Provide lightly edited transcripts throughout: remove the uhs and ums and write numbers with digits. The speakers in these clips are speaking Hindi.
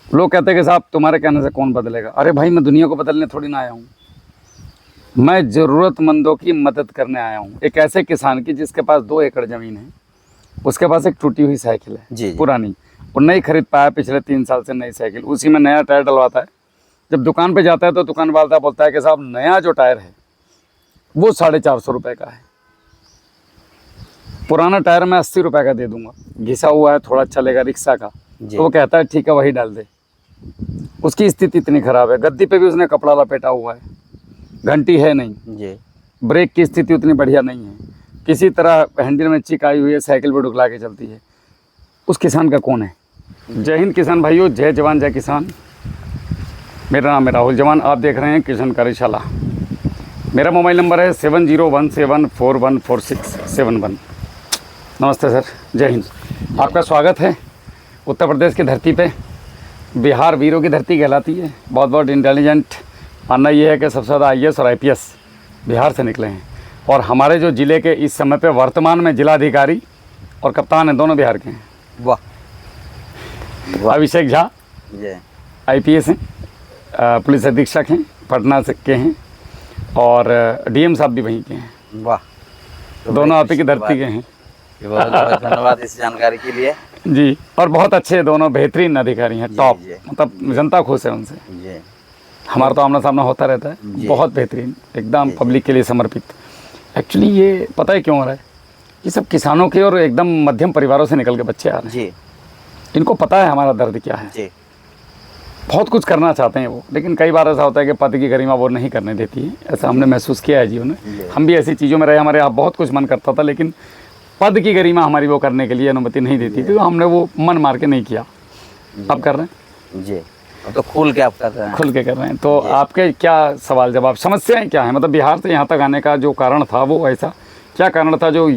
लोग कहते हैं कि साहब तुम्हारे कहने से कौन बदलेगा। अरे भाई, मैं दुनिया को बदलने थोड़ी ना आया हूँ, मैं ज़रूरतमंदों की मदद करने आया हूँ। एक ऐसे किसान की जिसके पास 2 एकड़ ज़मीन है, उसके पास एक टूटी हुई साइकिल है जी। पुरानी, और नहीं खरीद पाया पिछले 3 साल से नई साइकिल, उसी में नया टायर डलवाता है। जब दुकान पे जाता है तो दुकान वाला बोलता है कि साहब नया जो टायर है वो 450 रुपये का है, पुराना टायर मैं 80 रुपये का दे दूंगा, घिसा हुआ है, थोड़ा चलेगा रिक्शा का। तो वो कहता है ठीक है वही डाल दे। उसकी स्थिति इतनी ख़राब है, गद्दी पे भी उसने कपड़ा लपेटा हुआ है, घंटी है नहीं जी। ब्रेक की स्थिति उतनी बढ़िया नहीं है, किसी तरह हैंडल में चिक आई हुई है, साइकिल पर ढुकला के चलती है। उस किसान का कौन है? जय हिंद किसान भाइयों, जय जवान जय किसान। मेरा नाम है राहुल जवान, आप देख रहे हैं किसान कार्यशाला। मेरा मोबाइल नंबर है 7017414671। नमस्ते सर, जय हिंद। आपका स्वागत है उत्तर प्रदेश की धरती पे। बिहार वीरों की धरती कहलाती है। बहुत बहुत इंटेलिजेंट। मानना ये है कि सबसे ज़्यादा IAS और IPS बिहार से निकले हैं, और हमारे जो ज़िले के इस समय पे वर्तमान में जिलाधिकारी और कप्तान हैं, दोनों बिहार के हैं। वाह। अभिषेक झा IPS हैं, पुलिस अधीक्षक हैं, पटना से के हैं, और DM साहब भी वहीं के हैं। वाह। तो दोनों आप ही की धरती के हैं। बहुत बहुत धन्यवाद इस जानकारी के लिए जी। और बहुत अच्छे दोनों बेहतरीन अधिकारी हैं, टॉप, मतलब जनता खुश है उनसे। जी। हमारा तो आमना सामना होता रहता है, बहुत बेहतरीन, एकदम पब्लिक के लिए समर्पित। एक्चुअली ये पता है क्यों हो रहा है? ये सब किसानों के और एकदम मध्यम परिवारों से निकल के बच्चे आ रहे हैं जी। इनको पता है हमारा दर्द क्या है जी। बहुत कुछ करना चाहते हैं वो, लेकिन कई बार ऐसा होता है कि पद की गरिमा वो नहीं करने देती है। ऐसा हमने महसूस किया है जीवन में, हम भी ऐसी चीज़ों में रहे, हमारे यहाँ बहुत कुछ मन करता था, लेकिन पद की गरिमा हमारी वो करने के लिए अनुमति नहीं देती थी, तो हमने वो मन मार के नहीं किया। अब कर रहे हैं जी। अब तो खुल के आप कर रहे हैं। खुल के कर रहे हैं। तो आपके क्या सवाल जवाब, समस्याएं क्या हैं? मतलब बिहार से यहाँ तक आने का जो कारण था वो ऐसा क्या कारण था जो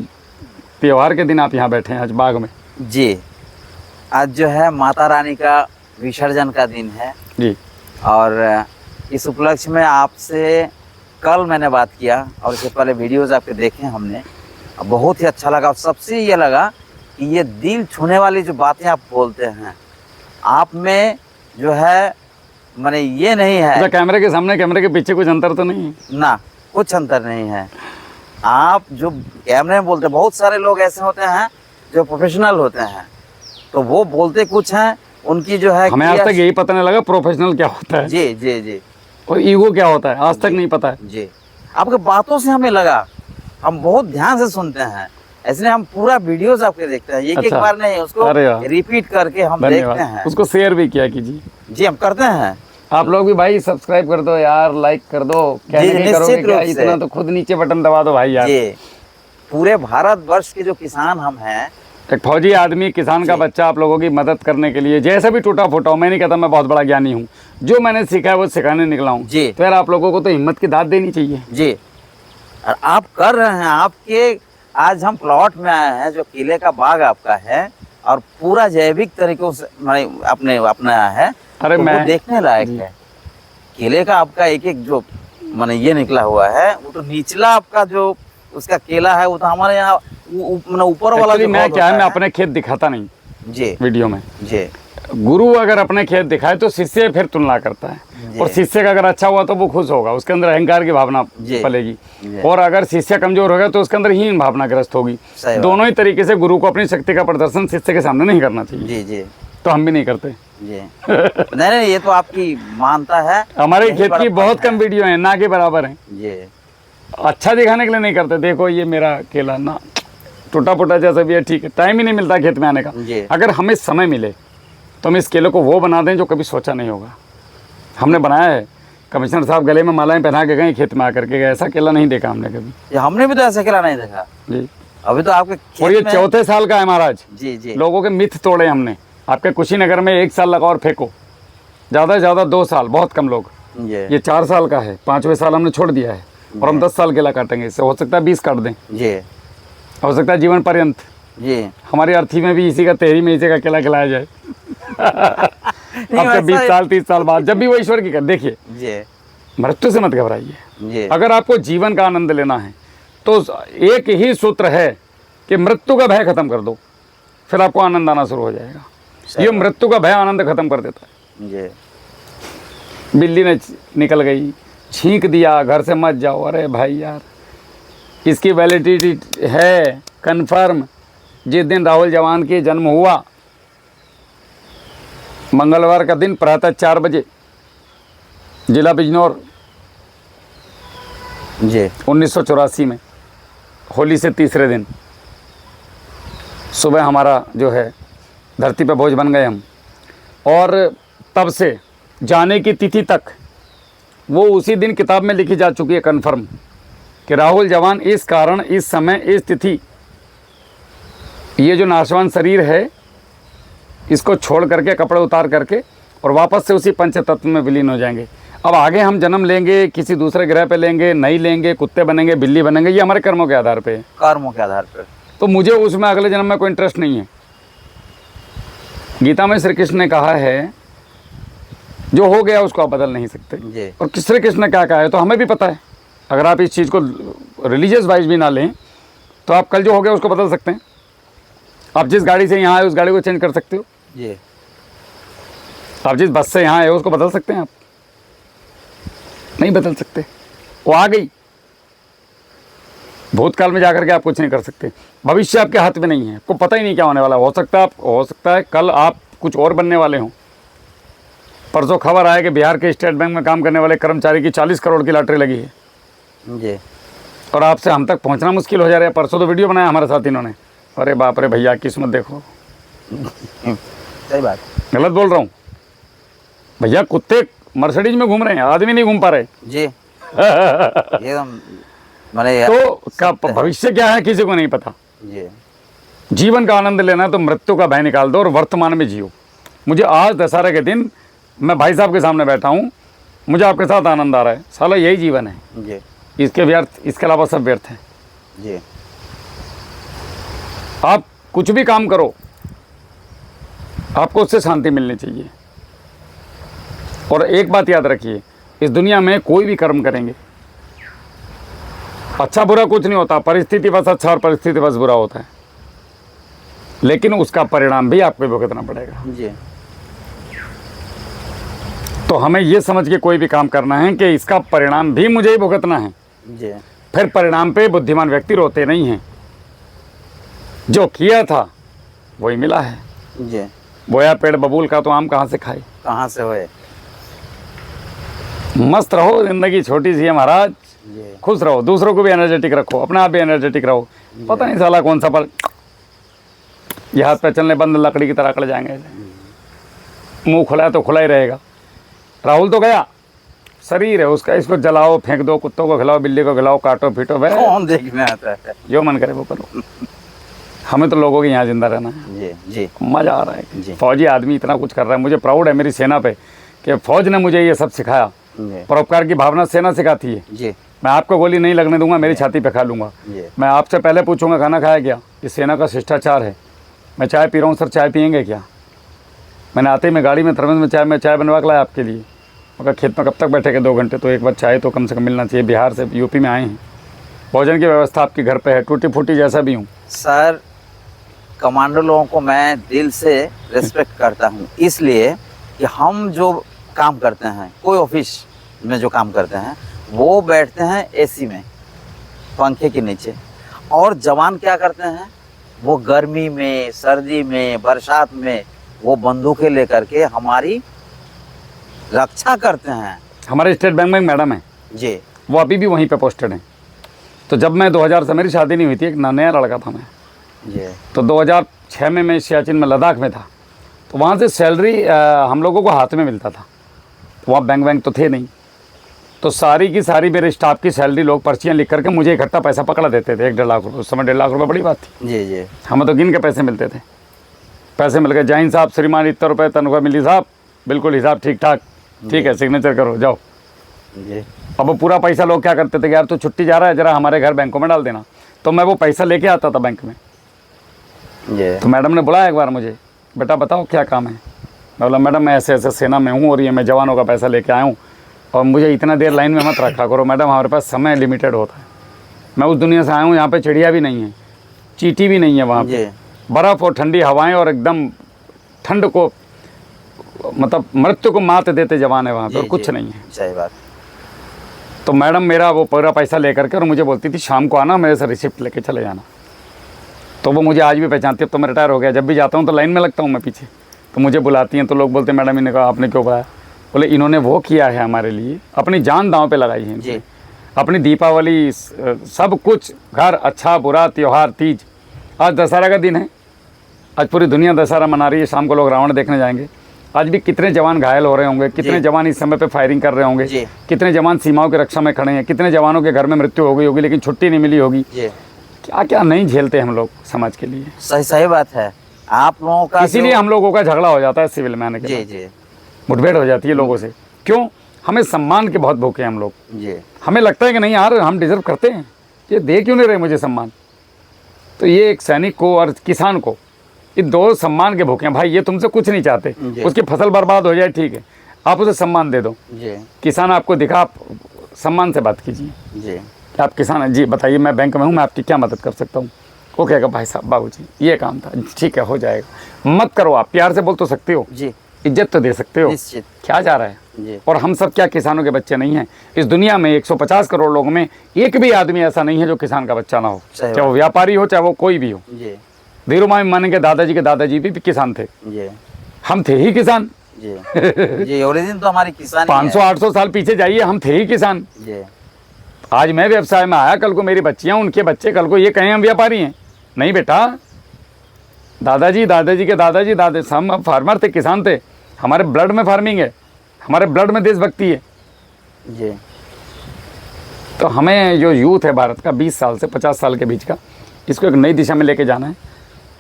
त्योहार के दिन आप यहाँ बैठे हैं आज बाग में? जी, आज जो है माता रानी का विसर्जन का दिन है जी, और इस उपलक्ष्य में आपसे कल मैंने बात किया और इससे पहले वीडियोज़ आपके देखे हमने, बहुत ही अच्छा लगा। और सबसे ये लगा कि ये दिल छूने वाली जो बातें आप बोलते हैं, आप में जो है माने ये नहीं है कैमरे के सामने कैमरे के पीछे कुछ अंतर तो नहीं है ना, कुछ अंतर नहीं है। आप जो कैमरे में बोलते हैं, बहुत सारे लोग ऐसे होते हैं जो प्रोफेशनल होते हैं, तो वो बोलते कुछ हैं, उनकी जो है हमें आज तक यही पता नहीं लगा प्रोफेशनल क्या होता है। जी जी जी। और ईगो क्या होता है आज तक नहीं पता है। जी, आपके बातों से हमें लगा, हम बहुत ध्यान से सुनते हैं, इसलिए हम पूरा वीडियोस आपके देखते हैं, एक बार नहीं, उसको रिपीट करके हम देखते हैं, उसको शेयर भी किया कीजिए। जी, हम करते हैं। आप लोग भी भाई सब्सक्राइब कर दो यार, लाइक कर दो, निश्चित रूप से इतना तो खुद नीचे बटन दबा दो भाई यार। जी, पूरे भारतवर्ष के जो किसान हम हैं, एक फौजी आदमी, किसान का बच्चा, आप लोगों की मदद करने के लिए, जैसे भी टूटा फूटा हो, मैं नहीं कहता मैं बहुत बड़ा ज्ञानी हूँ, जो मैंने सीखा है वो सिखाने निकला हूँ। जी, तो यार आप लोगों को तो हिम्मत की दाद देनी चाहिए। जी, और आप कर रहे हैं। आपके आज हम प्लॉट में आए हैं, जो केले का बाग आपका है और पूरा जैविक तरीकों से अपने अपनाया है। अरे तो मैं देखने लायक है। केले का आपका एक एक जो माने ये निकला हुआ है, वो तो निचला आपका जो उसका केला है वो तो हमारे यहाँ ऊपर वाला जो मैं क्या है, मैं अपने खेत दिखाता नहीं जी वीडियो में। जी, गुरु अगर अपने खेत दिखाए तो शिष्य फिर तुलना करता है, और शिष्य का अगर अच्छा हुआ तो वो खुश होगा, उसके अंदर अहंकार की भावना पलेगी, और अगर शिष्य कमजोर होगा तो उसके अंदर हीन भावना ग्रस्त होगी। दोनों ही तरीके से गुरु को अपनी शक्ति का प्रदर्शन शिष्य के सामने नहीं करना चाहिए। जी जी, तो हम भी नहीं करते जी। नहीं, ये तो आपकी मानता है। हमारे खेत की बहुत कम वीडियो है, ना के बराबर है। जी, अच्छा दिखाने के लिए नहीं करते। देखो ये मेरा केला ना टूटा फूटा जैसा भी है, ठीक है, टाइम ही नहीं मिलता खेत में आने का। अगर हमें समय मिले तो हम इस केले को वो बना दें जो कभी सोचा नहीं होगा। हमने बनाया है, कमिश्नर साहब गले में मालाएं पहना के गए खेत में आकर के, ऐसा केला नहीं देखा हमने कभी। हमने भी तो ऐसा केला नहीं देखा जी। अभी तो आपके खेत और ये चौथे साल का है महाराज। जी जी, लोगों के मिथ तोड़े हमने। आपके कुशीनगर में 1 साल लगा और फेंको, ज़्यादा से ज़्यादा 2 साल, बहुत कम लोग। ये 4 साल का है, 5वें साल हमने छोड़ दिया है, और हम 10 साल केला काटेंगे। इससे हो सकता है 20 काट दें, जी, हो सकता है जीवन पर्यंत। जी, हमारी अर्थी में भी इसी का, तेरी में इसी का केला खिलाया जाए। आपके 20 साल 30 साल बाद जब भी वो ईश्वर की कर। देखिए, मृत्यु से मत घबराइए। अगर आपको जीवन का आनंद लेना है तो एक ही सूत्र है कि मृत्यु का भय खत्म कर दो, फिर आपको आनंद आना शुरू हो जाएगा। ये मृत्यु का भय आनंद खत्म कर देता है। जी बिल्ली ने निकल गई, छींक दिया, घर से मत जाओ। अरे भाई यार, इसकी वैलिडिटी है कन्फर्म। जिस दिन राहुल जवान की जन्म हुआ, मंगलवार का दिन प्रातः 4 बजे, जिला बिजनौर, जी 1984 में, होली से तीसरे दिन सुबह हमारा जो है धरती पे बोझ बन गए हम। और तब से जाने की तिथि तक वो उसी दिन किताब में लिखी जा चुकी है कन्फर्म कि राहुल जवान इस कारण, इस समय, इस तिथि, ये जो नाशवान शरीर है इसको छोड़ करके, कपड़े उतार करके और वापस से उसी पंच तत्व में विलीन हो जाएंगे। अब आगे हम जन्म लेंगे, किसी दूसरे ग्रह पे लेंगे, नहीं लेंगे, कुत्ते बनेंगे, बिल्ली बनेंगे, ये हमारे कर्मों के आधार पे है। कर्मों के आधार पर। तो मुझे उसमें अगले जन्म में कोई इंटरेस्ट नहीं है। गीता में श्री कृष्ण ने कहा है जो हो गया उसको आप बदल नहीं सकते। जी और श्री कृष्ण ने क्या कहा है तो हमें भी पता है। अगर आप इस चीज़ को रिलीजियस वाइज भी ना लें तो आप कल जो हो गया उसको बदल सकते हैं। आप जिस गाड़ी से यहाँ आए उस गाड़ी को चेंज कर सकते हो। जी आप जिस बस से यहाँ आए उसको बदल सकते हैं। आप नहीं बदल सकते, वो आ गई। भूतकाल में जाकर के आप कुछ नहीं कर सकते। भविष्य आपके हाथ में नहीं है, आपको पता ही नहीं क्या होने वाला। हो सकता है कल आप कुछ और बनने वाले हों। परसों खबर आया कि बिहार के स्टेट बैंक में काम करने वाले कर्मचारी की 40 करोड़ की लॉटरी लगी है। जी और आपसे हम तक पहुंचना मुश्किल हो जा रहा है। परसों तो वीडियो बनाया हमारे साथ इन्होंने। अरे बाप रे भैया, किस्मत देखो। सही बात। गलत बोल रहा हूँ भैया? कुत्ते मर्सिडीज में घूम रहे हैं, आदमी नहीं घूम पा रहे। जी एकदम मैंने तो का भविष्य क्या है किसी को नहीं पता। जी जीवन का आनंद लेना है तो मृत्यु का भय निकाल दो और वर्तमान में जियो। मुझे आज दशहरा के दिन मैं भाई साहब के सामने बैठा हूँ, मुझे आपके साथ आनंद आ रहा है। साला यही जीवन है। जी इसके व्यर्थ, इसके अलावा सब व्यर्थ है। जी आप कुछ भी काम करो, आपको उससे शांति मिलनी चाहिए। और एक बात याद रखिए, इस दुनिया में कोई भी कर्म करेंगे, अच्छा बुरा कुछ नहीं होता। परिस्थिति बस अच्छा और परिस्थिति बस बुरा होता है, लेकिन उसका परिणाम भी आपको भुगतना पड़ेगा। जी तो हमें ये समझ के कोई भी काम करना है कि इसका परिणाम भी मुझे ही भुगतना है। जी फिर परिणाम पे बुद्धिमान व्यक्ति रोते नहीं हैं। जो किया था वही मिला है। जी बोया पेड़ बबूल का तो आम कहाँ से खाए। कहाँ से हुए? मस्त रहो, जिंदगी छोटी सी है महाराज। जी खुश रहो, दूसरों को भी एनर्जेटिक रखो, अपने आप भी एनर्जेटिक रहो। पता नहीं साला कौन सा पर ये हाथ पे चलने बंद लकड़ी की तरह अकड़ जाएंगे। मुंह खुला है तो खुला ही रहेगा। राहुल तो गया, शरीर है उसका, इसको जलाओ, फेंक दो, कुत्तों को खिलाओ, बिल्ली को खिलाओ, काटो पीटो, भाई कौन देखने आता है? जो मन करे वो करो। हमें तो लोगों के यहाँ जिंदा रहना है। जी जी मज़ा आ रहा है। जी। फौजी आदमी इतना कुछ कर रहा है, मुझे प्राउड है मेरी सेना पे कि फौज ने मुझे ये सब सिखाया। जी परोपकार की भावना सेना सिखाती है। जी मैं आपको गोली नहीं लगने दूंगा, मेरी छाती पे खा लूंगा। जी मैं आपसे पहले पूछूंगा खाना खाया क्या, ये सेना का शिष्टाचार है। मैं चाय पी रहा हूँ, सर चाय पियेंगे क्या? मैंने आते ही मैं गाड़ी में थर्मस में चाय बनवा के लाया आपके लिए। मगर खेत में कब तक बैठेंगे 2 घंटे, तो एक बार चाय तो कम से कम मिलना चाहिए। बिहार से यूपी में आए हैं, भोजन की व्यवस्था आपके घर पे है, टूटी फूटी जैसा भी हूँ। सर, कमांडो लोगों को मैं दिल से रिस्पेक्ट करता हूँ, इसलिए कि हम जो काम करते हैं, कोई ऑफिस में जो काम करते हैं, वो बैठते हैं एसी में, पंखे के नीचे, और जवान क्या करते हैं, वो गर्मी में, सर्दी में, बरसात में वो बंदूकें लेकर के हमारी रक्षा करते हैं। हमारे स्टेट बैंक में मैडम है जी, वो अभी भी वहीं पे पोस्टेड हैं। तो जब मैं 2000 से, मेरी शादी नहीं हुई थी, एक नया लड़का था मैं, जी तो 2006 में मैं सियाचिन में लद्दाख में था। तो वहाँ से सैलरी हम लोगों को हाथ में मिलता था। तो वहाँ बैंक तो थे नहीं, तो सारी की सारी मेरे स्टाफ की सैलरी लोग पर्चियाँ लिख करके मुझे इकट्ठा पैसा पकड़ा देते थे, 1-1.5 लाख रुपये। उस समय 1.5 लाख रुपये बड़ी बात थी। जी जी हमें तो गिन के पैसे मिलते थे। पैसे मिल गए, जय हिंद साहब, श्रीमान इतना रुपये तनख्वाह मिली साहब, बिल्कुल हिसाब ठीक ठाक, ठीक है, सिग्नेचर करो, जाओ। जी अब वो पूरा पैसा लोग क्या करते थे कि यार तू छुट्टी जा रहा है, जरा हमारे घर बैंकों में डाल देना। तो मैं वो पैसा लेके आता था बैंक में। जी तो मैडम ने बुलाया एक बार मुझे, बेटा बताओ क्या काम है। मैं बोला मैडम मैं ऐसे ऐसे सेना में हूँ और ये मैं जवानों का पैसा लेके आया हूँ, और मुझे इतना देर लाइन में मत रखा करो मैडम, हमारे पास समय लिमिटेड होता है। मैं उस दुनिया से आया हूँ, यहाँ पे चिड़िया भी नहीं है, चींटी भी नहीं है वहाँ पे, जी बर्फ़ और ठंडी हवाएं और एकदम ठंड को मतलब मृत्यु को मात देते जवान है वहाँ पे, और कुछ नहीं है। सही बात। तो मैडम मेरा वो पूरा पैसा लेकर के और मुझे बोलती थी शाम को आना, मेरे से रिसिप्ट लेके चले जाना। तो वो मुझे आज भी पहचानती है। अब तो मैं रिटायर हो गया, जब भी जाता हूँ तो लाइन में लगता हूँ मैं पीछे, तो मुझे बुलाती हैं। तो लोग बोलते हैं मैडम, इन्हें कहा आपने क्यों बुलाया? बोले इन्होंने वो किया है हमारे लिए, अपनी जान दांव पे लगाई है जी। अपनी दीपावली सब कुछ, घर अच्छा बुरा, त्यौहार, तीज, आज दशहरा का दिन है, आज पूरी दुनिया दशहरा मना रही है, शाम को लोग रावण देखने जाएंगे। आज भी कितने जवान घायल हो रहे होंगे, कितने जवान इस समय पे फायरिंग कर रहे होंगे, कितने जवान सीमाओं की रक्षा में खड़े हैं, कितने जवानों के घर में मृत्यु हो गई होगी लेकिन छुट्टी नहीं मिली होगी। क्या क्या नहीं झेलते हम लोग समाज के लिए। सही बात है आप लोगों का। इसीलिए हम लोगों का झगड़ा हो जाता है सिविल में आने के बाद, मुठभेड़ हो जाती है लोगों से। क्यों? हमें सम्मान के बहुत भूखे हैं हम लोग। हमें लगता है कि नहीं यार हम डिजर्व करते हैं, ये दे क्यों नहीं रहे मुझे सम्मान। तो ये एक सैनिक को और किसान को, ये दो सम्मान के भूखे हैं। भाई ये तुमसे कुछ नहीं चाहते, उसकी फसल बर्बाद हो जाए ठीक है, आप उसे सम्मान दे दो। किसान आपको दिखा, आप सम्मान से बात कीजिए। आप किसान हैं जी, बताइए मैं बैंक में हूँ, मैं आपकी क्या मदद कर सकता हूँ? वो कहेगा भाई साहब बाबूजी ये काम था, ठीक है हो जाएगा। मत करो, आप प्यार से बोल तो सकते हो जी, इज्जत तो दे सकते हो, क्या जा रहा है जी। और हम सब क्या किसानों के बच्चे नहीं हैं? इस दुनिया में 150 करोड़ लोगों में एक भी आदमी ऐसा नहीं है जो किसान का बच्चा ना हो, चाहे वो व्यापारी हो चाहे वो कोई भी हो। धीरूभाई माने के दादाजी भी किसान थे, हम थे ही किसान जी। ओरिजिन तो हमारी किसान 500-800 साल पीछे जाइए, हम थे ही किसान। आज मैं व्यवसाय में आया, कल को मेरी बच्चियां, उनके बच्चे कल को ये कहें हम व्यापारी हैं। नहीं बेटा, दादाजी के दादाजी हम फार्मर थे, किसान थे, हमारे ब्लड में फार्मिंग है, हमारे ब्लड में देशभक्ति है जी। तो हमें जो यूथ है भारत का 20 साल से 50 साल के बीच का, इसको एक नई दिशा में लेके जाना है।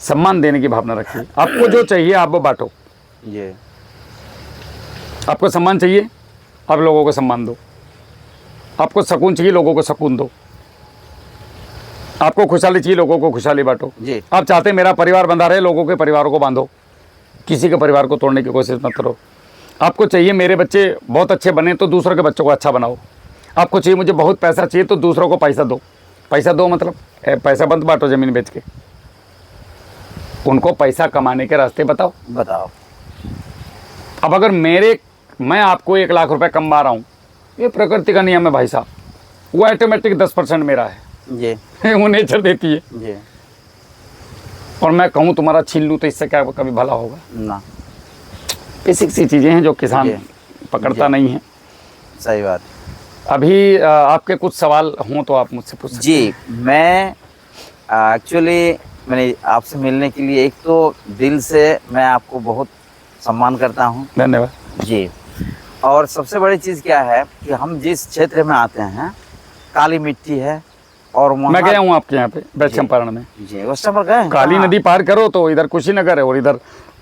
सम्मान देने की भावना रखिए, आपको जो चाहिए आप वो बांटो। आपको सम्मान चाहिए, आप लोगों को सम्मान दो। आपको सुकून चाहिए, लोगों को सुकून दो। आपको खुशहाली चाहिए, लोगों को खुशहाली बांटो। आप चाहते हैं मेरा परिवार बंधा रहे, लोगों के परिवारों को बांधो, किसी के परिवार को तोड़ने की कोशिश मत करो। आपको चाहिए मेरे बच्चे बहुत अच्छे बने तो दूसरों के बच्चों को अच्छा बनाओ। आपको चाहिए मुझे बहुत पैसा चाहिए तो दूसरों को पैसा दो। पैसा दो मतलब पैसा बंद बांटो, ज़मीन बेच के उनको पैसा कमाने के रास्ते बताओ। अब अगर मैं आपको 1 लाख रुपए कमा रहा हूँ, ये प्रकृति का नियम है भाई साहब, वो ऑटोमेटिक 10% मेरा है जी। वो नेचर देती है जी। और मैं कहूँ तुम्हारा छीन लूँ तो इससे क्या कभी भला होगा ना। बेसिक सी चीज़ें हैं जो किसान पकड़ता नहीं है। सही बात। अभी आपके कुछ सवाल हों तो आप मुझसे पूछ सकते जी। मैं एक्चुअली मैंने आपसे मिलने के लिए, एक तो दिल से मैं आपको बहुत सम्मान करता हूँ। धन्यवाद जी। और सबसे बड़ी चीज़ क्या है कि हम जिस क्षेत्र में आते हैं काली मिट्टी है, और मैं गया हूँ आपके यहाँ पे वेस्ट चंपारण में जी। वेस्ट चंपारण गए? काली नदी पार करो तो इधर कुशीनगर है और इधर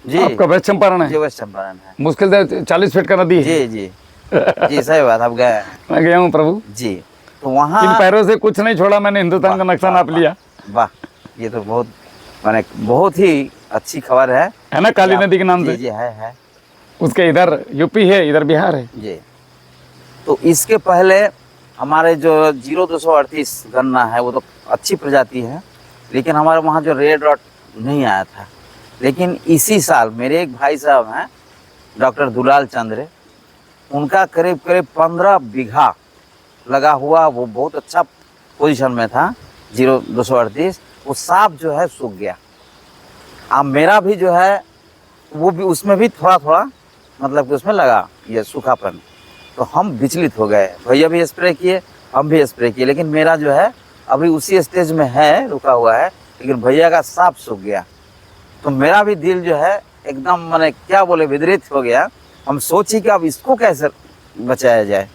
जी आपका वेस्ट चंपारण है। वेस्ट चंपारण है, मुश्किल से 40 फीट का नदी है जी। जी सही बात, आप गए? मैं गया हूँ प्रभु जी। तो वहाँ इन पैरों से कुछ नहीं छोड़ा मैंने, हिंदुस्तान का नक्शा नाप लिया। वाह, ये तो बहुत ही अच्छी खबर है ना, काली नदी के नाम से। जी है। उसके इधर यूपी है, इधर बिहार है जी। तो इसके पहले हमारे जो 0238 गन्ना है वो तो अच्छी प्रजाति है, लेकिन हमारे वहाँ जो रेड रॉट नहीं आया था। लेकिन इसी साल मेरे एक भाई साहब हैं डॉक्टर दुलाल चंद्र, उनका करीब 15 बीघा लगा हुआ, वो बहुत अच्छा पोजीशन में था 0238, वो साफ जो है सूख गया। अब मेरा भी जो है वो भी उसमें भी थोड़ा मतलब कि उसमें लगा ये सूखापन, तो हम विचलित हो गए। भैया भी स्प्रे किए, हम भी स्प्रे किए, लेकिन मेरा जो है अभी उसी स्टेज में है, रुका हुआ है, लेकिन भैया का साफ सूख गया। तो मेरा भी दिल जो है एकदम मैंने क्या बोले विदरित हो गया। हम सोची कि अब इसको कैसे बचाया जाए।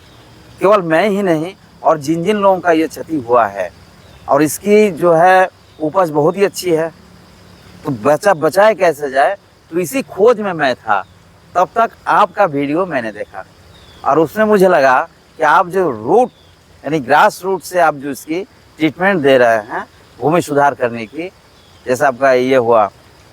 केवल मैं ही नहीं और जिन जिन लोगों का ये क्षति हुआ है, और इसकी जो है उपज बहुत ही अच्छी है, तो बचाए कैसे जाए, तो इसी खोज में मैं था। तब तक आपका वीडियो मैंने देखा और उसमें मुझे लगा कि आप जो रूट यानी ग्रास रूट से आप जो इसकी ट्रीटमेंट दे रहे हैं भूमि सुधार करने की, जैसा आपका ये हुआ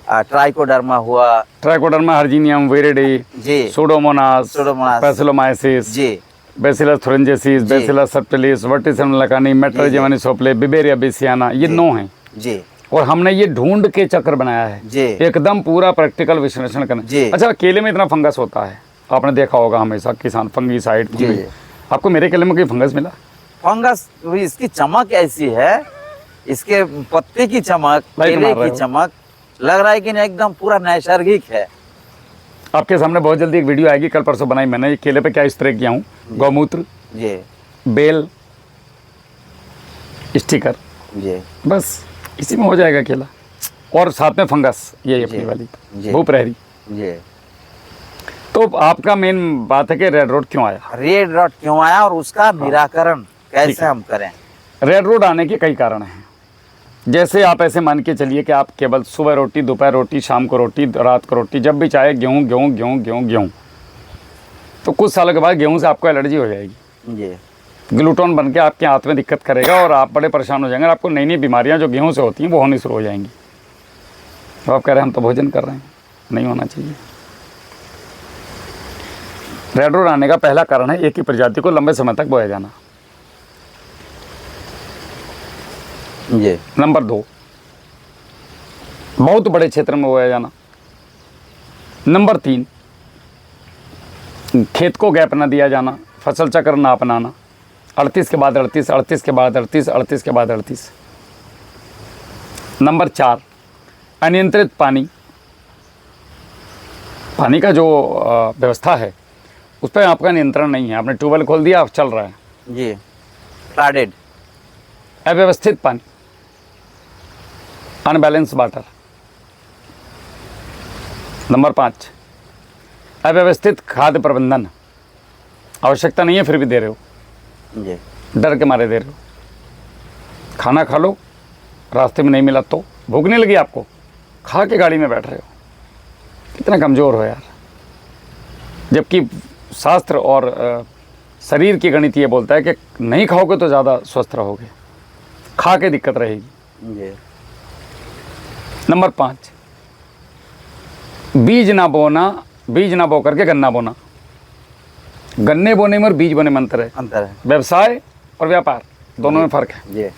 ट्राइकोडर्मा हुआ, ट्राइकोडर्मा हर्जिनियम विरिडी जी, सूडोमोनास पैसिलोमाइसिस जी, बैसिलस थुरिंजेसिस, बैसिलस सबटिलिस, वर्टिसिम लकानी, मेट्रोजिमानी सोप्ले, बिबेरिया बेसियाना, ये 9 हैं जी। और हमने ये ढूंढ के चक्र बनाया है जी। एकदम पूरा प्रैक्टिकल विश्लेषण करना। जी। अच्छा, केले में इतना फंगस होता है, आपने देखा होगा हमेशा किसान फंगीसाइड जी। आपको मेरे केले में कोई फंगस मिला? फंगस, इसकी चमक ऐसी है, इसके पत्ते की चमक, लाइट केले मार रहे की हो। चमक, लग रहा है कि नहीं एकदम पूरा नैसर्गिक है। आपके सामने बहुत जल्दी एक वीडियो आएगी, कल परसों बनाई मैंने। ये केले पे क्या स्प्रे किया हूँ, गौमूत्र, जी बेल, स्टिकर, जी बस इसी में हो जाएगा केला। और साथ में फंगस, ये अपनी जी। वाली जी। भूप्रहरी। जी। तो आपका मेन बात है कि रेड रोड क्यों आया? रेड रॉट क्यों आया और उसका निराकरण कैसे हम करें? रेड रोड आने के कई कारण हैं। जैसे आप ऐसे मान के चलिए कि आप केवल सुबह रोटी, दोपहर रोटी, शाम को रोटी, रात को रोटी, जब भी चाहे गेहूँ गेहूँ गेहूँ गेहूँ गेहूँ, तो कुछ सालों के बाद गेहूँ से आपको एलर्जी हो जाएगी। जी ग्लूटोन बन के आपके हाथ में दिक्कत करेगा और आप बड़े परेशान हो जाएंगे। आपको नई नई बीमारियां जो गेहूं से होती हैं वो होनी शुरू हो जाएंगी। तो आप कह रहे हैं हम तो भोजन कर रहे हैं, नहीं होना चाहिए। रेड रोड आने का पहला कारण है एक ही प्रजाति को लंबे समय तक बोया जाना। जी नंबर 2, बहुत बड़े क्षेत्र में बोया जाना। नंबर 3, खेत को गैप न दिया जाना, फसल चक्र ना अपनाना, 38 के बाद 38, 38 के बाद 38, 38 के बाद 38। नंबर 4, अनियंत्रित पानी। पानी का जो व्यवस्था है उस पर आपका नियंत्रण नहीं है। आपने ट्यूबवेल खोल दिया, चल रहा है। जी फ्लडेड, अव्यवस्थित पानी, अनबैलेंस वाटर। नंबर 5, अव्यवस्थित खाद्य प्रबंधन। आवश्यकता नहीं है फिर भी दे रहे हो, जी डर के मारे दे रहे हो। खाना खा लो, रास्ते में नहीं मिला तो भूख नहीं लगी आपको, खा के गाड़ी में बैठ रहे हो। कितना कमज़ोर हो यार। जबकि शास्त्र और शरीर की गणित ये बोलता है कि नहीं खाओगे तो ज़्यादा स्वस्थ रहोगे, खा के दिक्कत रहेगी। जी नंबर 5, बीज ना बोना, बीज ना बो करके गन्ना बोना। गन्ने बोने में और बीज बोने में अंतर है। अंतर है। व्यवसाय और व्यापार दोनों में फर्क है। जी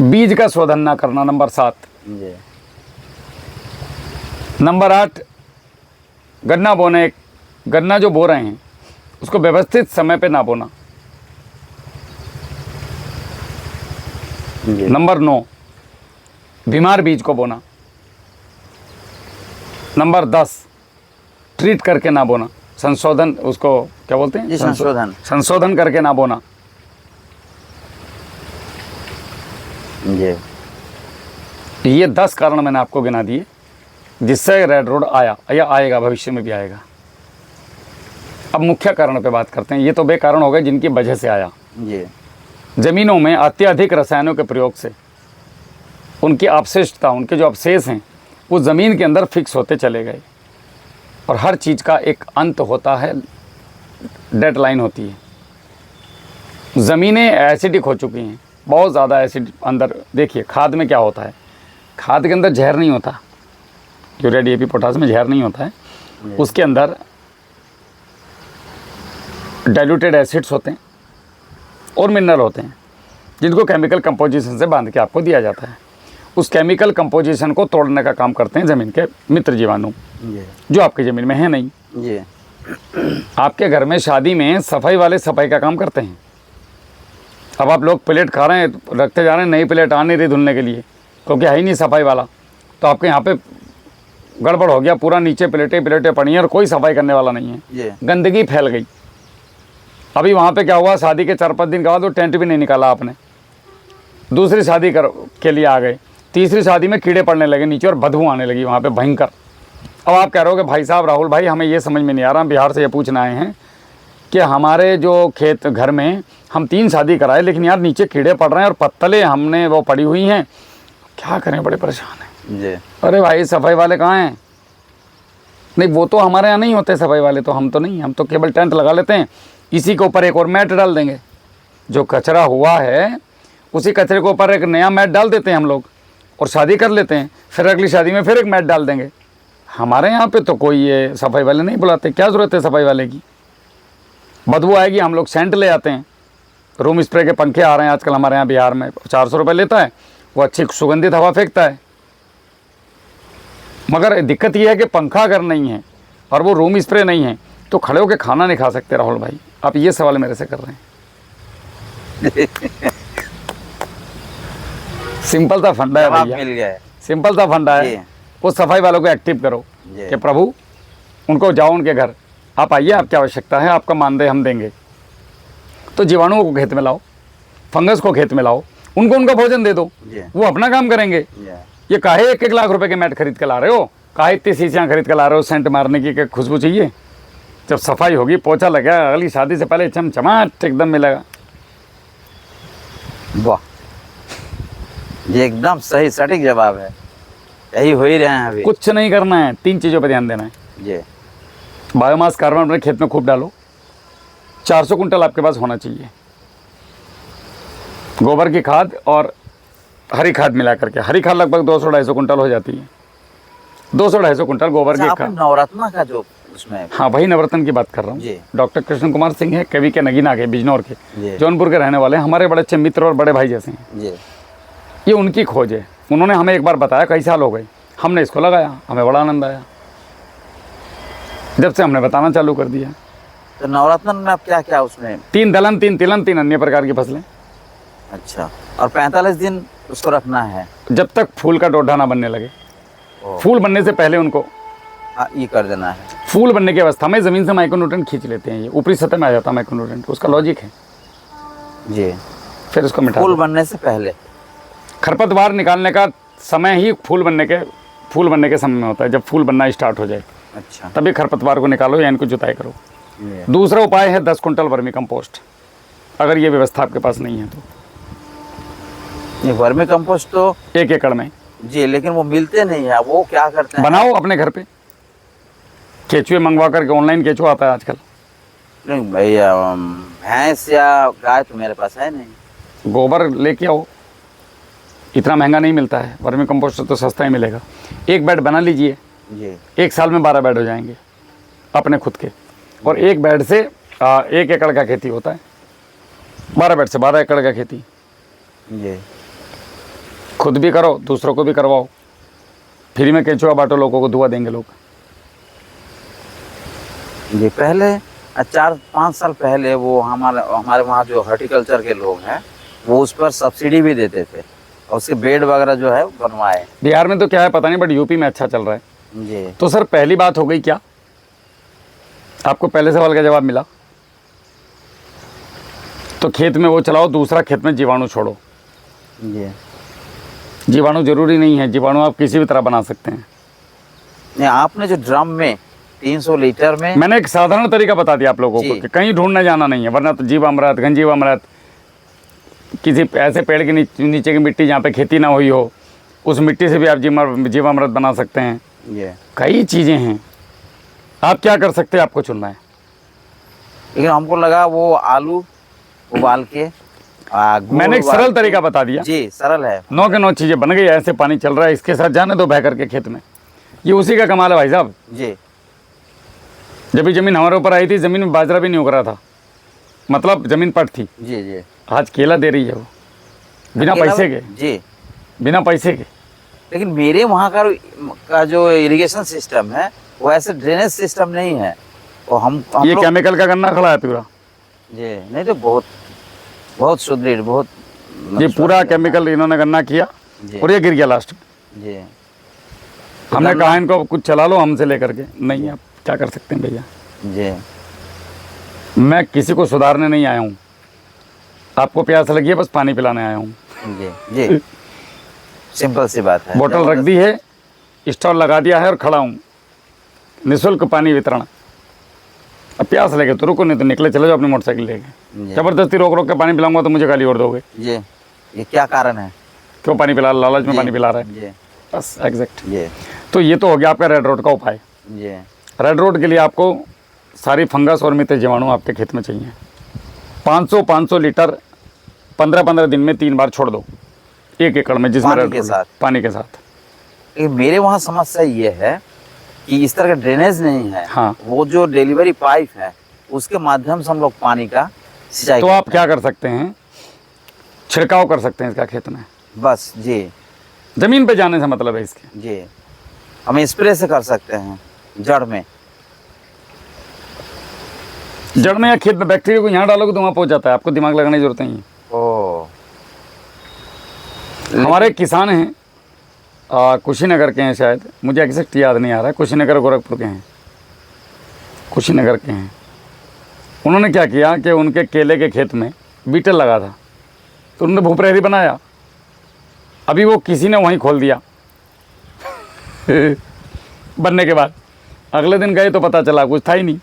बीज का शोधन ना करना। नंबर 7। जी नंबर 8, गन्ना बोने, गन्ना जो बो रहे हैं उसको व्यवस्थित समय पे ना बोना। जी नंबर 9, बीमार बीज को बोना। नंबर 10, ट्रीट करके ना बोना। संशोधन, उसको क्या बोलते हैं? जी, संशोधन। संशोधन करके ना बोना। जी ये 10 कारण मैंने आपको गिना दिए जिससे रेड रोड आया या आएगा, भविष्य में भी आएगा। अब मुख्य कारणों पे बात करते हैं। ये तो बे कारण हो गए जिनकी वजह से आया। जी ज़मीनों में अत्यधिक रसायनों के प्रयोग से उनकी अपशिष्टता, उनके जो अवशेष हैं वो ज़मीन के अंदर फिक्स होते चले गए। और हर चीज़ का एक अंत होता है, डेडलाइन होती है। ज़मीनें एसिडिक हो चुकी हैं, बहुत ज़्यादा एसिड अंदर। देखिए खाद में क्या होता है, खाद के अंदर जहर नहीं होता, यूरिया डीएपी पोटास में जहर नहीं होता है। उसके अंदर डाइल्यूटेड एसिड्स होते हैं और मिनरल होते हैं जिनको केमिकल कंपोजिशन से बांध के आपको दिया जाता है। उस केमिकल कंपोजिशन को तोड़ने का काम करते हैं ज़मीन के मित्र जीवाणु, जी जो आपकी ज़मीन में है नहीं। जी आपके घर में शादी में सफाई वाले सफाई का काम करते हैं। अब आप लोग प्लेट खा रहे हैं, रखते जा रहे हैं, नई प्लेट आ नहीं रही धुलने के लिए क्योंकि है ही नहीं सफाई वाला, तो आपके यहाँ पे गड़बड़ हो गया। पूरा नीचे प्लेटें प्लेटें पड़ी हैं और कोई सफाई करने वाला नहीं है, जी गंदगी फैल गई। अभी वहाँ पे क्या हुआ, शादी के 4-5 दिन के बाद वो टेंट भी नहीं निकाला आपने, दूसरी शादी के लिए आ गए। तीसरी शादी में कीड़े पड़ने लगे नीचे और बदबू आने लगी वहाँ पे भयंकर। अब आप कह रहे हो कि भाई साहब राहुल भाई, हमें ये समझ में नहीं आ रहा, हम बिहार से ये पूछना आए हैं कि हमारे जो खेत घर में हम 3 शादी कराए लेकिन यार नीचे कीड़े पड़ रहे हैं और पत्तलें हमने वो पड़ी हुई हैं, क्या करें, बड़े परेशान हैं। जी अरे भाई सफाई वाले कहाँ हैं? नहीं, वो तो हमारे यहाँ नहीं होते सफाई वाले, तो हम तो नहीं, हम तो केवल टेंट लगा लेते हैं, इसी के ऊपर एक और मैट डाल देंगे। जो कचरा हुआ है उसी कचरे के ऊपर एक नया मैट डाल देते हैं हम लोग और शादी कर लेते हैं, फिर अगली शादी में फिर एक मैट डाल देंगे। हमारे यहाँ पे तो कोई ये सफाई वाले नहीं बुलाते, क्या ज़रूरत है सफाई वाले की? बदबू आएगी, हम लोग सेंट ले आते हैं। रूम स्प्रे के पंखे आ रहे हैं आजकल हमारे यहाँ बिहार में, 400 रुपये लेता है, वो अच्छी सुगंधित हवा फेंकता है। मगर दिक्कत ये है कि पंखा अगर नहीं है और वो रूम स्प्रे नहीं है तो खड़े होकर खाना नहीं खा सकते राहुल भाई। आप ये सवाल मेरे से कर रहे हैं। सिंपल सा फंडा है जवाब भैया, मिल गया है। सिंपल सा फंडा जी। है। वो सफाई वालों को एक्टिव करो जी। कि प्रभु उनको जाओ उनके घर, आप आइए, आपकी आवश्यकता है, आपका मानदेय हम देंगे। तो जीवाणुओं को खेत में लाओ, फंगस को खेत में लाओ, उनको उनका भोजन दे दो, जी। वो अपना काम करेंगे। जी। ये काहे 1-1 लाख रुपए के मैट खरीद के ला रहे हो, काहे इतनी शीशियाँ खरीद के ला रहे हो सेंट मारने की, खुशबू चाहिए। जब सफाई होगी, पोछा लगा, अगली शादी से पहले चमचमाट एकदम मिलेगा। वाह, ये एकदम सही सटीक जवाब है। यही हो ही रहे हैं अभी। कुछ नहीं करना है, 3 चीज़ों पर ध्यान देना है। जी। बायोमास कार्बन अपने खेत में खूब डालो, 400 कुंटल आपके पास होना चाहिए। गोबर की खाद और हरी खाद मिला करके, हरी खाद लगभग 200-250 कुंटल हो जाती है। 200-250 कुंटल गोबर की आपने खाद। नवरत्न का जो उसमें, हाँ, वही नवरत्न की बात कर रहा जी। हूँ। डॉक्टर कृष्ण कुमार सिंह है, कवि के नगीना के, बिजनौर के, जी। जौनपुर के रहने वाले, हमारे बड़े अच्छे मित्र और बड़े भाई जैसे हैं। जी। ये उनकी खोज है। उन्होंने हमें एक बार बताया, कई साल हो गए, हमने इसको लगाया, हमें बड़ा आनंद आया। जब से हमने बताना चालू कर दिया। तो नवरत्न में आप क्या क्या उसमें? 3 दलहन, 3 तिलहन, 3 अन्य प्रकार की फसलें। अच्छा, और 45 दिन उसको रखना है जब तक फूल का डोढा ना बनने लगे। ओ। फूल बनने से पहले उनको, ये कर देना है। फूल बनने की अवस्था में ज़मीन से माइक्रोन्यूट्रेंट खींच लेते हैं। ये ऊपरी सतह में आ जाता है माइक्रोन्यूट्रेंट, उसका लॉजिक है। जी। फिर उसको मिटा फूल दो। बनने से पहले खरपतवार निकालने का समय ही फूल बनने के समय में होता है, जब फूल बनना स्टार्ट हो जाए अच्छा। तभी खरपतवार को निकालो या इनको जुताई करो। जी। दूसरा उपाय है 10 कुंटल वर्मी कंपोस्ट, अगर ये व्यवस्था आपके पास नहीं है तो। ये वर्मी कंपोस्ट तो 1 एकड़ में जी, लेकिन वो मिलते नहीं है। वो क्या करते हैं? बनाओ अपने घर पे, केचुए मंगवा करके, ऑनलाइन केचुआ आता है आजकल। नहीं भैया, भैंस या गाय तो मेरे पास है नहीं। गोबर लेके आओ, इतना महंगा नहीं मिलता है। वर्मी कंपोस्ट तो सस्ता ही मिलेगा। 1 बेड बना लीजिए, जी। 1 साल में 12 बेड हो जाएंगे अपने खुद के। और 1 बेड से 1 एकड़ का खेती होता है। 12 बेड से 12 एकड़ का खेती। जी। खुद भी करो, दूसरों को भी करवाओ, फ्री में केचुआ बांटो, लोगों को दुआ देंगे लोग। जी। पहले 4-5 साल पहले वो हमारे वहाँ जो हॉर्टिकल्चर के लोग हैं, वो उस पर सब्सिडी भी देते थे और उसके बेड वगैरह जो है बनवाए। बिहार में तो क्या है पता नहीं, बट यूपी में अच्छा चल रहा है। जी। तो सर पहली बात हो गई क्या, आपको पहले सवाल का जवाब मिला। तो खेत में वो चलाओ, दूसरा खेत में जीवाणु छोड़ो। जी। जीवाणु जरूरी नहीं है, जीवाणु आप किसी भी तरह बना सकते हैं। नहीं, आपने जो ड्रम में 300 लीटर में, मैंने एक साधारण तरीका बता दिया आप लोगों को जी। कि कहीं ढूंढने जाना नहीं है, वरना तो जीवामृत, घनजीवामृत, किसी ऐसे पेड़ के नीचे की मिट्टी जहाँ पे खेती ना हुई हो, उस मिट्टी से भी आप जीवामृत बना सकते हैं। ये कई चीज़ें हैं, आप क्या कर सकते हैं, आपको चुनना है। लेकिन हमको लगा वो आलू उबाल के गुड़ मैंने एक उबाल सरल के- तरीका बता दिया, जी, सरल है। 9 के 9 चीज़ें बन गई। ऐसे पानी चल रहा है, इसके साथ जाने दो बह करके खेत में। ये उसी का कमाल है भाई साहब। जी। जब भी ज़मीन हमारे ऊपर आई थी, ज़मीन में बाजरा भी नहीं उग रहा था, मतलब ज़मीन पट थी। जी। जी। आज केला दे रही है वो, बिना अकेला- पैसे के, जी। बिना पैसे के। लेकिन मेरे वहाँ का जो इरिगेशन सिस्टम है, वो ऐसे ड्रेनेज सिस्टम नहीं है। और हम ये लोग- केमिकल का गन्ना खड़ा है पूरा। जी। नहीं तो बहुत बहुत सुदृढ़, बहुत ये पूरा केमिकल इन्होंने गन्ना किया जी। और ये गिर गया लास्ट में। जी। हमने गन्ना- कहा इनको कुछ चला लो हमसे लेकर के, नहीं, आप क्या कर सकते हैं भैया। जी। मैं किसी को सुधारने नहीं आया हूँ, आपको प्यास लगी है बस पानी पिलाने आया हूँ। जी। जी। सिंपल सी बात है। बोतल रख दी है, स्टॉल लगा दिया है और खड़ा हूँ, निःशुल्क पानी वितरण। अब प्यास लगे तो रुको, नहीं तो निकले चले जाओ अपनी मोटरसाइकिल लेके। जी। जबरदस्ती रोक रोक के पानी पिलाऊंगा तो मुझे गाली और दोगे, जी। ये क्या कारण है? क्यों पानी पिला, लालच में जी। पानी पिला रहा है, जी। बस एग्जैक्ट। जी। तो ये तो हो गया आपका रेड रोड का उपाय। जी। रेड रोड के लिए आपको सारी फंगस और मित्र जीवाणु आपके खेत में चाहिए। 500 लीटर 15-15 दिन में 3 बार छोड़ दो 1 एकड़ में, जिसमें पानी रेड के रोड- साथ। पानी के साथ। लेकिन मेरे वहाँ समस्या ये है कि इस तरह का ड्रेनेज नहीं है। हाँ। वो जो डिलीवरी पाइप है, उसके माध्यम से हम लोग पानी का सिंचाई तो आप करते क्या कर सकते हैं, छिड़काव कर सकते हैं इसका खेत में। हैं। बस जी ज़मीन पे जाने से मतलब है इसके। जी, हम स्प्रे से कर सकते हैं जड़ में। जड़ में या खेत में बैक्टीरिया को यहाँ डालोगे तो वहाँ पहुँच जाता है, आपको दिमाग लगाने की जरूरत नहीं है। ओ हमारे किसान हैं, कुशीनगर के हैं शायद, मुझे एग्जैक्ट याद नहीं आ रहा है, कुशीनगर गोरखपुर के हैं, कुशीनगर के हैं। उन्होंने क्या किया कि उनके केले के खेत में बीटल लगा था, तो उन्होंने भूप्रहरी बनाया। अभी वो किसी ने वहीं खोल दिया बनने के बाद अगले दिन गए तो पता चला कुछ था ही नहीं।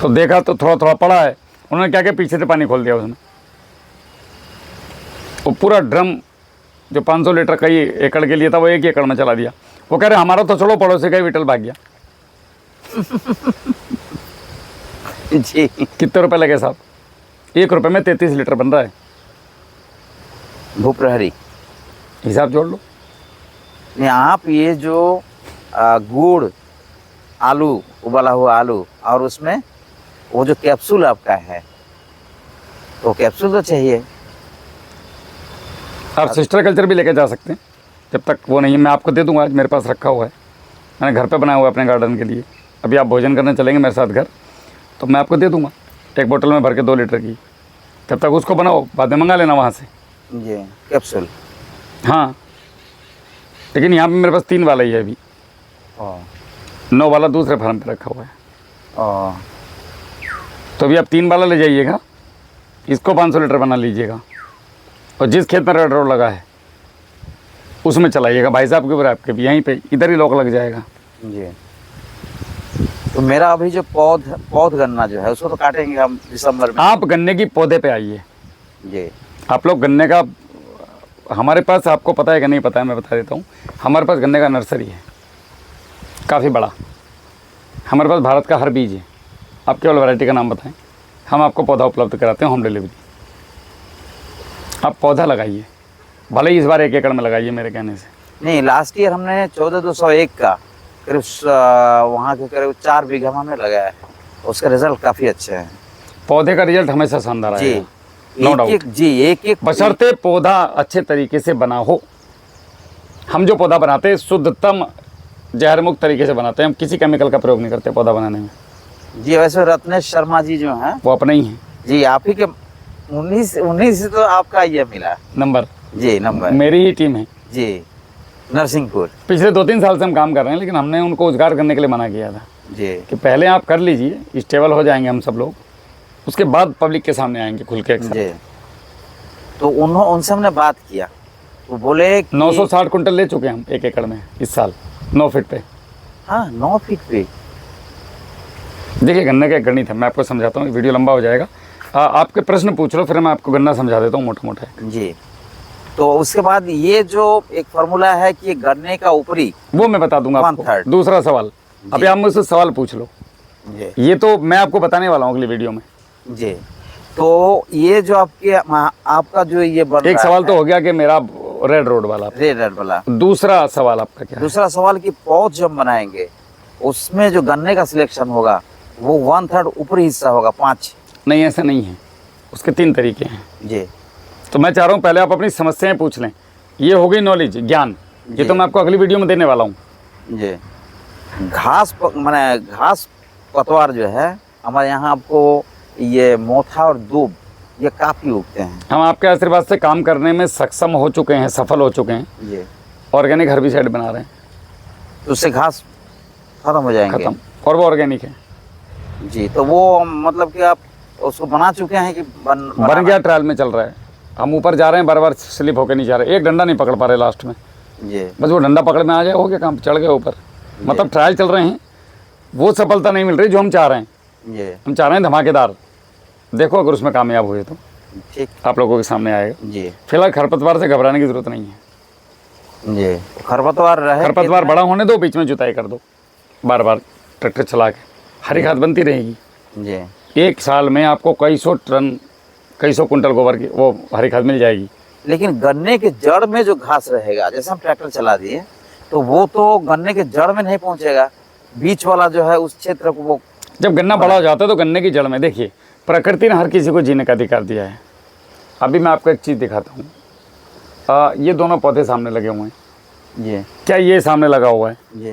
तो देखा तो थोड़ा थोड़ा पड़ा है। उन्होंने क्या किया, पीछे से पानी खोल दिया उसने। वो पूरा ड्रम जो 500 लीटर का ही एकड़ के लिए था वो 1 एकड़ में चला दिया। वो कह रहे हमारा तो छोड़ो, पड़ोसी का ही बीटल भाग गया। जी कितने रुपए लगे साहब? 1 रुपये में 33 लीटर बन रहा है। भूप्रहरी हिसाब जोड़ लो। नहीं, आप ये जो गुड़ आलू, उबाला हुआ आलू, और उसमें वो जो कैप्सूल आपका है, तो कैप्सूल तो चाहिए। आप सिस्टर कल्चर भी लेके जा सकते हैं, जब तक वो नहीं, मैं आपको दे दूंगा। आज मेरे पास रखा हुआ है, मैंने घर पे बनाया हुआ है अपने गार्डन के लिए। अभी आप भोजन करने चलेंगे मेरे साथ घर, तो मैं आपको दे दूंगा 1 बोतल में भर के 2 लीटर की। तब तक उसको बनाओ, बाद में मंगा लेना वहाँ से। जी कैप्सूल। हाँ, लेकिन यहाँ पे मेरे पास 3 वाला ही है अभी, 9 वाला दूसरे फार्म पे रखा हुआ है। तो अभी आप 3 वाला ले जाइएगा, इसको 500 लीटर बना लीजिएगा, और जिस खेत में रेड रोड लगा है उसमें चलाइएगा। भाई साहब के ऊपर आपके भी यहीं पे इधर ही लॉक लग जाएगा। जी, तो मेरा अभी जो पौध गन्ना जो है उसको तो काटेंगे हम दिसंबर में। आप गन्ने की पौधे पे आइए। जी आप लोग गन्ने का, हमारे पास, आपको पता है कि नहीं पता है, मैं बता देता हूँ। हमारे पास गन्ने का नर्सरी है काफ़ी बड़ा। हमारे पास भारत का हर बीज है। आप केवल वैरायटी का नाम बताएं, हम आपको पौधा उपलब्ध कराते हैं, होम डिलीवरी। आप पौधा लगाइए, भले ही इस बार 1 एकड़ में लगाइए मेरे कहने से। नहीं, लास्ट ईयर हमने 14,201 का करीब वहाँ के करीब 4 बीघा में हमने लगाया है, उसका रिजल्ट काफ़ी अच्छे हैं। पौधे का रिजल्ट हमेशा शानदार जी आएगा, नो डाउट जी। एक बशर्ते पौधा अच्छे तरीके से बना हो। हम जो पौधा बनाते हैं शुद्धतम जहर मुक्त तरीके से बनाते हैं, हम किसी केमिकल का प्रयोग नहीं करते पौधा बनाने में। जी वैसे रत्नेश शर्मा जी जो हैं वो अपने ही हैं जी, आप ही के 19 से तो आपका ये मिला नंबर। जी, नंबर मेरी ही टीम है जी, नरसिंहपुर। पिछले 2-3 साल से हम काम कर रहे हैं, लेकिन हमने उनको उद्गार करने के लिए मना किया था जी कि पहले आप कर लीजिए, स्टेबल हो जाएंगे हम सब लोग, उसके बाद पब्लिक के सामने आएंगे खुल के। जी, तो उनसे हमने बात किया, वो बोले कि 960 कुंटल ले चुके हैं हम 1 एकड़ में इस साल, 9 फीट पे। हाँ 9 फीट पे। देखिए गन्ने का एक गणित है, मैं आपको समझाता हूँ, वीडियो लंबा हो जाएगा। आपके प्रश्न पूछ लो, फिर मैं आपको गन्ना समझा देता हूँ मोटा मोटा। जी, तो उसके बाद ये जो एक फार्मूला है कि गन्ने का ऊपरी, वो मैं बता दूंगा आपको। 1/3। दूसरा सवाल, अभी आप मुझसे सवाल पूछ लो, जी ये तो मैं आपको बताने वाला हूँ अगली वीडियो में। जी, तो ये जो आपका जो ये बन एक रहा सवाल है, तो हो गया कि मेरा रेड रोड वाला। रेड वाला। दूसरा सवाल आपका क्या है? दूसरा सवाल कि पौध जब बनाएंगे उसमें जो गन्ने का सिलेक्शन होगा वो 1/3 ऊपरी हिस्सा होगा, 5। नहीं, ऐसा नहीं है, उसके 3 तरीके हैं। जी तो मैं चाह रहा हूँ पहले आप अपनी समस्याएं पूछ लें। ये हो गई नॉलेज, ज्ञान, ये तो मैं आपको अगली वीडियो में देने वाला हूँ। जी, घास पतवार जो है हमारे यहाँ, आपको ये मोथा और दूब ये काफ़ी उगते हैं। हम आपके आशीर्वाद से काम करने में सक्षम हो चुके हैं, सफल हो चुके हैं। जी, ऑर्गेनिक हर्बिसाइड बना रहे हैं, तो उससे घास खत्म हो जाएंगे। खत्म, और वो ऑर्गेनिक है। जी, तो वो मतलब कि आप उसको बना चुके हैं कि बन गया, ट्रायल में चल रहा है। हम ऊपर जा रहे हैं, बार बार स्लिप होकर नहीं जा रहे, एक डंडा नहीं पकड़ पा रहे लास्ट में। जी, बस वो डंडा पकड़ में आ जाए, हो गया काम, चढ़ गए ऊपर। मतलब ट्रायल चल रहे हैं, वो सफलता नहीं मिल रही जो हम चाह रहे हैं। जी, हम चाह रहे हैं धमाकेदार। देखो अगर उसमें कामयाब हुए तो ठीक। आप लोगों के सामने आएगा। जी फिलहाल खरपतवार से घबराने की जरूरत नहीं है। जी, खरपतवार रहे, खरपतवार बड़ा होने दो, बीच में जुताई कर दो, बार बार ट्रैक्टर चला के, हरी खाद बनती रहेगी। जी, 1 साल में आपको कई सौ कुंटल गोबर की वो हरी खाद मिल जाएगी। लेकिन गन्ने के जड़ में जो घास रहेगा, जैसे हम ट्रैक्टर चला दिए तो वो तो गन्ने के जड़ में नहीं पहुंचेगा, बीच वाला जो है उस क्षेत्र को वो। जब गन्ना बड़ा हो जाता है तो गन्ने की जड़ में, देखिए प्रकृति ने हर किसी को जीने का अधिकार दिया है। अभी मैं आपको एक चीज़ दिखाता हूँ। ये दोनों पौधे सामने लगे हुए हैं, जी क्या ये सामने लगा हुआ है, जी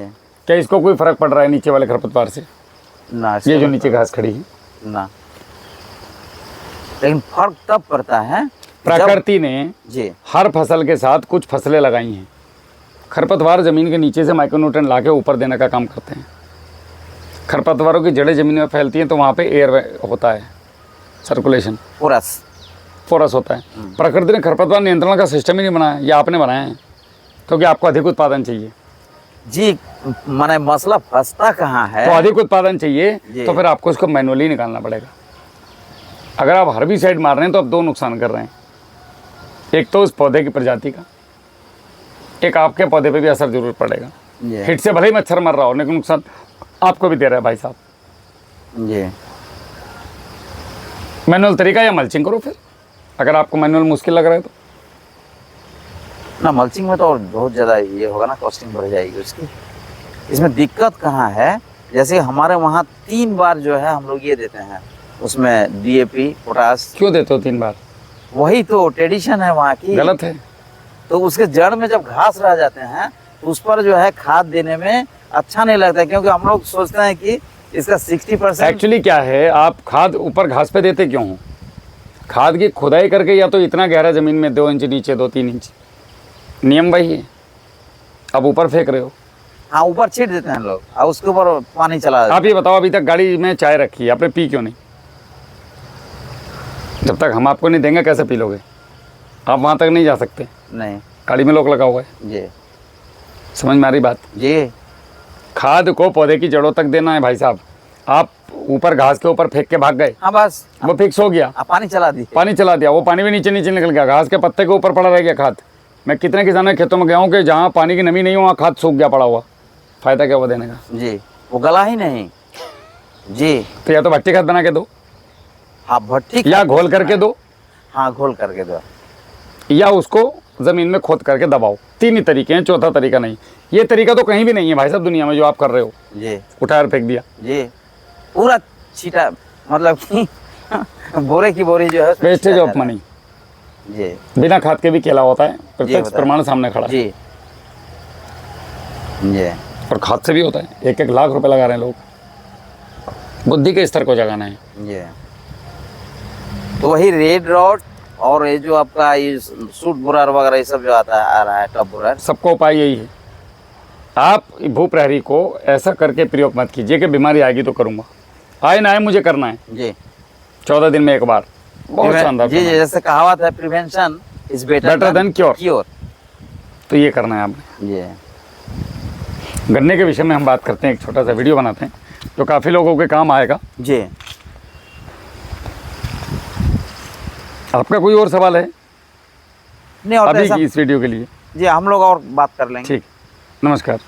क्या इसको कोई फ़र्क पड़ रहा है नीचे वाले खरपतवार से? ना, ये जो नीचे घास खड़ी है, ना, लेकिन फर्क तब पड़ता है जब- प्रकृति ने जी हर फसल के साथ कुछ फसलें लगाई हैं। खरपतवार ज़मीन के नीचे से माइक्रोन्यूट्रिएंट ला के ऊपर देने का काम करते हैं। खरपतवारों की जड़ें ज़मीन में फैलती हैं तो वहाँ पे एयर होता है, सर्कुलेशन, पूरस होता है। प्रकृति ने खरपतवार नियंत्रण का सिस्टम ही नहीं बनाया, ये आपने बनाया है, क्योंकि आपको अधिक उत्पादन चाहिए। जी, माने मसला फंसता कहाँ है? तो अधिक उत्पादन चाहिए जी। तो फिर आपको इसको मैनुअली निकालना पड़ेगा। अगर आप हर्बिसाइड मार रहे हैं तो आप दो नुकसान कर रहे हैं, एक तो उस पौधे की प्रजाति का, एक आपके पौधे पे भी असर जरूर पड़ेगा। जी हिट से भले ही मच्छर मर रहा हो लेकिन नुकसान आपको भी दे रहा है भाई साहब। जी मैनुअल तरीका या मल्चिंग करो फिर, अगर आपको मैनुअल मुश्किल लग रहा है तो। ना, मल्चिंग में तो और बहुत ज़्यादा ये होगा ना, कॉस्टिंग बढ़ जाएगी उसकी। इसमें दिक्कत कहाँ है? जैसे हमारे वहाँ 3 बार जो है हम लोग ये देते हैं, उसमें DAP, पोटास। क्यों देते हो 3 बार? वही तो ट्रेडिशन है वहाँ की। गलत है। तो उसके जड़ में जब घास रह जाते हैं तो उस पर जो है खाद देने में अच्छा नहीं लगता है, क्योंकि हम लोग सोचते हैं कि इसका 60% एक्चुअली क्या है, आप खाद ऊपर घास पे देते क्यों हो? खाद की खुदाई करके या तो इतना गहरा ज़मीन में 2 इंच नीचे, 2-3 इंच, नियम वही है। अब ऊपर फेंक रहे हो। हाँ, ऊपर छीट देते हैं लोग और उसके ऊपर पानी चला देते हैं। आप ये बताओ, अभी तक गाड़ी में चाय रखी है, आपने पी क्यों नहीं? जब तक हम आपको नहीं देंगे कैसे पी लोगे? आप वहाँ तक नहीं जा सकते, नहीं। गाड़ी में लोग लगा हुआ है। जी समझ में आ रही बात? जी खाद को पौधे की जड़ों तक देना है भाई साहब। आप ऊपर घास के ऊपर फेंक के भाग गए, हाँ, बस वो फिक्स हो गया, आप पानी चला दी। पानी चला दिया, वो पानी भी नीचे नीचे निकल गया, घास के पत्ते के ऊपर पड़ा रह गया खाद। मैं कितने किसानों के खेतों में गया हूँ कि जहाँ पानी की नमी नहीं हो वहाँ खाद सूख गया पड़ा हुआ, फ़ायदा क्या हुआ देने का? जी, वो गला ही नहीं। जी तो या तो भट्टी खाद बना के दो, हाँ, भट्टी या घोल करके दो, हाँ, घोल करके दो, या उसको ज़मीन में खोद करके दबाओ। 3 ही तरीके हैं, चौथा तरीका नहीं। ये तरीका तो कहीं भी नहीं है भाई साहब दुनिया में जो आप कर रहे हो। जी उठाया और फेंक दिया। जी, पूरा छीटा, मतलब कि बोरे की बोरी जो है उसमें वेस्टेज छीटा ऑफ जा रहा मनी। है। जी बिना खाद के भी केला होता है, प्रत्यक्ष होता है। प्रमाण सामने खड़ा है। जी जी और खाद से भी होता है। 1-1 लाख रुपए लगा रहे हैं लोग। बुद्धि के स्तर को जगाना है। जी। तो वही रेड रॉड और ये जो आपका ये सूट बुरार वगैरह ये सब जो आता है, आ रहा है टॉप बुरार। सबका उपाय यही है, आप भू प्रहरी को ऐसा करके प्रयोग मत कीजिए कि बीमारी आएगी तो करूँगा, आए ना आए मुझे करना है। जी 14 दिन में एक बार, बहुत शानदार। जी जी, जैसे कहावत है, prevention is better than cure. Cure. तो ये करना है आपने। जी गन्ने के विषय में हम बात करते हैं, एक छोटा सा वीडियो बनाते हैं जो काफ़ी लोगों के काम आएगा। जी। आपका कोई और सवाल है नहीं, और अभी ऐसा- की इस वीडियो के लिए? जी, हम लोग और बात कर लेंगे। ठीक, नमस्कार।